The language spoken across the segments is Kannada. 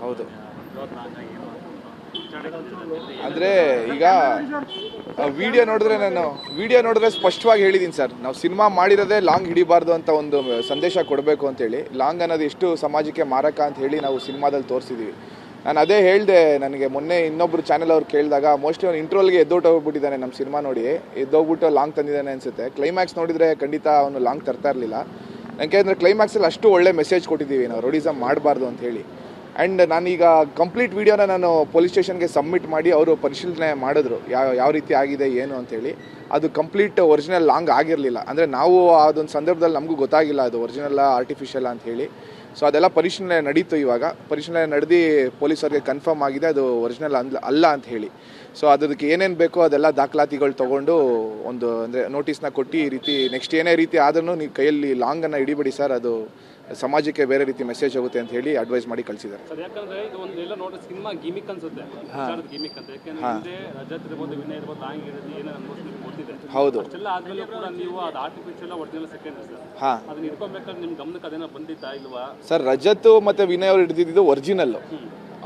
ಹೌದು ಅಂದರೆ ಈಗ ವಿಡಿಯೋ ನೋಡಿದ್ರೆ ಸ್ಪಷ್ಟವಾಗಿ ಹೇಳಿದ್ದೀನಿ ಸರ್, ನಾವು ಸಿನಿಮಾ ಮಾಡಿರೋದೇ ಲಾಂಗ್ ಹಿಡಿಬಾರ್ದು ಅಂತ ಒಂದು ಸಂದೇಶ ಕೊಡಬೇಕು ಅಂತೇಳಿ. ಲಾಂಗ್ ಅನ್ನೋದು ಎಷ್ಟು ಸಮಾಜಕ್ಕೆ ಮಾರಕ ಅಂತ ಹೇಳಿ ನಾವು ಸಿನಿಮಾದಲ್ಲಿ ತೋರಿಸಿದ್ದೀವಿ. ನಾನು ಅದೇ ಹೇಳಿದೆ, ನನಗೆ ಮೊನ್ನೆ ಇನ್ನೊಬ್ರು ಚಾನೆಲ್ ಅವ್ರು ಕೇಳಿದಾಗ ಮೋಸ್ಟ್ಲಿ ಅವ್ನು ಇಂಟ್ರೋಲ್ಗೆ ಎದ್ದೋಗ್ಬಿಟ್ಟಿದ್ದಾನೆ ನಮ್ಮ ಸಿನಿಮಾ ನೋಡಿ, ಎದ್ದೋಗ್ಬಿಟ್ಟು ಲಾಂಗ್ ತಂದಿದ್ದಾನೆ ಅನಿಸುತ್ತೆ. ಕ್ಲೈಮ್ಯಾಕ್ಸ್ ನೋಡಿದರೆ ಖಂಡಿತ ಅವನು ಲಾಂಗ್ ತರ್ತಾ ಇರಲಿಲ್ಲ. ಯಾಕೆಂದರೆ ಕ್ಲೈಮ್ಯಾಕ್ಸಲ್ಲಿ ಅಷ್ಟು ಒಳ್ಳೆ ಮೆಸೇಜ್ ಕೊಟ್ಟಿದ್ದೀವಿ ನಾವು, ರೌಡಿಸಮ್ ಮಾಡಬಾರ್ದು ಅಂತ ಹೇಳಿ. ಆ್ಯಂಡ್ ನಾನೀಗ ಕಂಪ್ಲೀಟ್ ವೀಡಿಯೋನ ನಾನು ಪೊಲೀಸ್ ಸ್ಟೇಷನ್ಗೆ ಸಬ್ಮಿಟ್ ಮಾಡಿ ಅವರು ಪರಿಶೀಲನೆ ಮಾಡಿದ್ರು ಯಾವ ರೀತಿ ಆಗಿದೆ ಏನು ಅಂತೇಳಿ. ಅದು ಕಂಪ್ಲೀಟ್ ಒರಿಜಿನಲ್ ಲಾಂಗ್ ಆಗಿರಲಿಲ್ಲ. ಅಂದರೆ ನಾವು ಅದೊಂದು ಸಂದರ್ಭದಲ್ಲಿ ನಮಗೂ ಗೊತ್ತಾಗಿಲ್ಲ ಅದು ಒರಿಜಿನಲ್ ಆರ್ಟಿಫಿಷಿಯಲ್ ಅಂತ ಹೇಳಿ. ಸೊ ಅದೆಲ್ಲ ಪರಿಶೀಲನೆ ನಡೀತು. ಇವಾಗ ಪರಿಶೀಲನೆ ನಡೆದು ಪೊಲೀಸರಿಗೆ ಕನ್ಫರ್ಮ್ ಆಗಿದೆ ಅದು ಒರಿಜಿನಲ್ ಅಲ್ಲ ಅಂತ ಹೇಳಿ. ಸೊ ಅದಕ್ಕೆ ಏನೇನು ಬೇಕೋ ಅದೆಲ್ಲ ದಾಖಲಾತಿಗಳು ತೊಗೊಂಡು ಒಂದು ಅಂದರೆ ನೋಟಿಸ್ನ ಕೊಟ್ಟು ಈ ರೀತಿ ನೆಕ್ಸ್ಟ್ ಏನೇ ರೀತಿ ಆದ್ರೂ ನೀವು ಕೈಯಲ್ಲಿ ಲಾಂಗನ್ನು ಹಿಡಿಬೇಡಿ ಸರ್, ಅದು ಸಮಾಜಕ್ಕೆ ಬೇರೆ ರೀತಿ ಮೆಸೇಜ್ ಆಗುತ್ತೆ ಅಂತ ಹೇಳಿ ಅಡ್ವೈಸ್ ಮಾಡಿ ಕಳಿಸಿದ್ದಾರೆ. ಯಾಕಂದ್ರೆ ಇದು ಒಂದು ಎಲ್ಲ ನೋಡಿ ಸಿನಿಮಾ ಗಿಮಿಕ್ ಅನ್ಸುತ್ತೆ, ಗಿಮಿಕ್ ಅಂತ. ಯಾಕಂದ್ರೆ ರಜತ್ ಇರ್ಬೋದು, ವಿನಯ್ ಇರ್ಬೋದು, ಲಾಂಗ್ ಇರೋದು ಏನೋ ಅನ್ಬೋದು ಗೊತ್ತಿದೆ. ಹೌದು, ಅಷ್ಟೆಲ್ಲ ಆದ್ಮೇಲೆ ಕೂಡ ನೀವು ಅದು ಆರ್ಟಿಫಿಷಿಯಲ್ ಒರಿಜಿನಲ್ ಸೆಕೆಂಡ್ ಸರ್, ಅದನ್ನ ಇಟ್ಕೊಬೇಕಾದ್ರೆ ನಿಮ್ ಗಮನಕ್ಕೆ ಅದೇನೋ ಬಂದಿತ್ತಾ ಇಲ್ವಾ ಸರ್? ರಜತ್ ಮತ್ತೆ ವಿನಯ್ ಅವ್ರು ಹಿಡಿದಿದ್ದು ಒರಿಜಿನಲ್,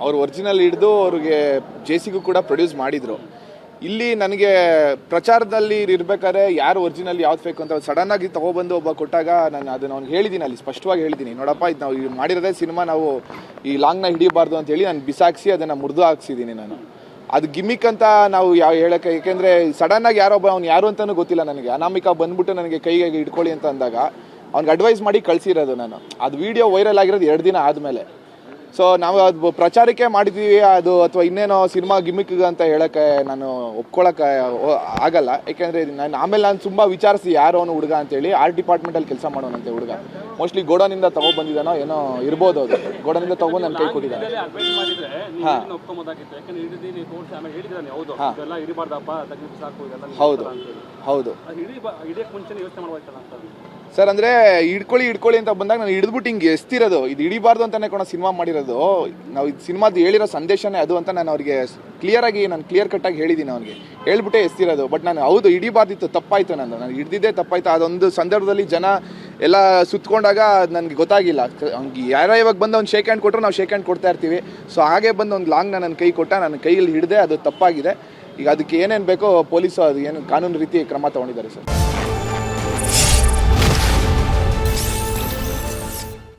ಅವ್ರು ಒರಿಜಿನಲ್ ಹಿಡಿದು ಅವ್ರಿಗೆ ಜೇಸಿಗೂ ಕೂಡ ಪ್ರೊಡ್ಯೂಸ್ ಮಾಡಿದ್ರು. ಇಲ್ಲಿ ನನಗೆ ಪ್ರಚಾರದಲ್ಲಿ ಇರ್ಬೇಕಾದ್ರೆ ಯಾರು ಒರಿಜಿನಲ್ ಯಾವ್ದು ಫೇಕ್ ಅಂತ ಸಡನ್ ಆಗಿ ತಗೊಬಂದು ಒಬ್ಬ ಕೊಟ್ಟಾಗ ನಾನು ಅದನ್ನ ಅವ್ನಿಗೆ ಹೇಳಿದ್ದೀನಿ, ಅಲ್ಲಿ ಸ್ಪಷ್ಟವಾಗಿ ಹೇಳಿದ್ದೀನಿ, ನೋಡಪ್ಪ ಇದು ನಾವು ಮಾಡಿರೋದೇ ಸಿನಿಮಾ, ನಾವು ಈ ಲಾಂಗ್ನ ಹಿಡಿಯಬಾರ್ದು ಅಂತ ಹೇಳಿ ನಾನು ಬಿಸಾಕ್ಸಿ ಅದನ್ನು ಮುರಿದು ಹಾಕ್ಸಿದ್ದೀನಿ ನಾನು. ಅದು ಗಿಮಿಕ್ ಅಂತ ನಾವು ಹೇಳಕ್ಕೆ, ಏಕೆಂದರೆ ಸಡನ್ ಆಗಿ ಯಾರೊಬ್ಬ ಅವ್ನು ಯಾರು ಅಂತಲೂ ಗೊತ್ತಿಲ್ಲ ನನಗೆ, ಅನಾಮಿಕ ಬಂದ್ಬಿಟ್ಟು ನನಗೆ ಕೈಗೆ ಇಟ್ಕೊಳ್ಳಿ ಅಂತ ಅಂದಾಗ ಅವ್ನಿಗೆ ಅಡ್ವೈಸ್ ಮಾಡಿ ಕಳಿಸಿರೋದು ನಾನು. ಅದು ವಿಡಿಯೋ ವೈರಲ್ ಆಗಿರೋದು 2 ದಿನ ಆದಮೇಲೆ. ಸೊ ನಾವು ಅದು ಪ್ರಚಾರಕ್ಕೆ ಮಾಡಿದ್ದೀವಿ ಅದು ಅಥವಾ ಇನ್ನೇನೋ ಸಿನಿಮಾ ಗಿಮಿಕ್ ಅಂತ ಹೇಳೋಕ್ಕೆ ನಾನು ಒಪ್ಕೊಳ್ಳೋಕೆ ಆಗಲ್ಲ. ಯಾಕೆಂದರೆ ಆಮೇಲೆ ನಾನು ತುಂಬ ವಿಚಾರಿಸಿ ಯಾರು ಅವನು ಹುಡುಗ ಅಂತೇಳಿ. ಆರ್ಟ್ ಡಿಪಾರ್ಟ್ಮೆಂಟಲ್ಲಿ ಕೆಲಸ ಮಾಡೋನಂತೆ ಹುಡುಗ, ಮೋಸ್ಟ್ಲಿ ಗೋಡನಿಂದ ತೊಗೊಬಂದಿದ್ದಾನೋ ಏನೋ ಇರ್ಬೋದು, ಅದು ಗೋಡನಿಂದ ತೊಗೊಂಡು ನನ್ನ ಕೈ ಕೊಟ್ಟಿದ್ದಾನೆ. ಹೌದು ಹೌದು ಸರ್, ಅಂದರೆ ಹಿಡ್ಕೊಳ್ಳಿ ಅಂತ ಬಂದಾಗ ನಾನು ಹಿಡಿದ್ಬಿಟ್ಟು ಹಿಂಗೆ ಎಸ್ತಿರೋದು, ಇದು ಹಿಡಿಬಾರ್ದು ಅಂತಲೇ ಕೂಡ ಸಿನಿಮಾ ಮಾಡಿರೋದು. ನಾವು ಇದು ಸಿನಿಮಾದ ಹೇಳಿರೋ ಸಂದೇಶನೇ ಅದು ಅಂತ ನಾನು ಅವ್ರಿಗೆ ಕ್ಲಿಯರ್ ಕಟ್ಟಾಗಿ ಹೇಳಿದ್ದೀನಿ, ಅವ್ನಿಗೆ ಹೇಳ್ಬಿಟ್ಟೆ ಎಸ್ತಿರೋದು. ಬಟ್ ನಾನು ಹೌದು ಹಿಡಿಬಾರ್ದಿತ್ತು, ತಪ್ಪಾಯಿತು, ನಾನು ಹಿಡ್ದಿದ್ದೇ ತಪ್ಪಾಯಿತು. ಅದೊಂದು ಸಂದರ್ಭದಲ್ಲಿ ಜನ ಎಲ್ಲ ಸುತ್ಕೊಂಡಾಗ ನನಗೆ ಗೊತ್ತಾಗಿಲ್ಲ. ಅವ್ನಿಗೆ ಇವಾಗ ಬಂದು ಅವ್ನು ಶೇಕ್ ಹ್ಯಾಂಡ್ ಕೊಟ್ಟರು ನಾವು ಶೇಕ್ ಹ್ಯಾಂಡ್ ಕೊಡ್ತಾ ಇರ್ತೀವಿ. ಸೊ ಹಾಗೆ ಬಂದು ಒಂದು ಲಾಂಗ್ನ ನನ್ನ ಕೈ ಕೊಟ್ಟ, ನನ್ನ ಕೈಯಲ್ಲಿ ಹಿಡಿದೆ, ಅದು ತಪ್ಪಾಗಿದೆ. ಈಗ ಅದಕ್ಕೆ ಏನೇನು ಬೇಕೋ ಪೊಲೀಸು ಅದು ಏನು ಕಾನೂನು ರೀತಿ ಕ್ರಮ ತೊಗೊಂಡಿದ್ದಾರೆ ಸರ್.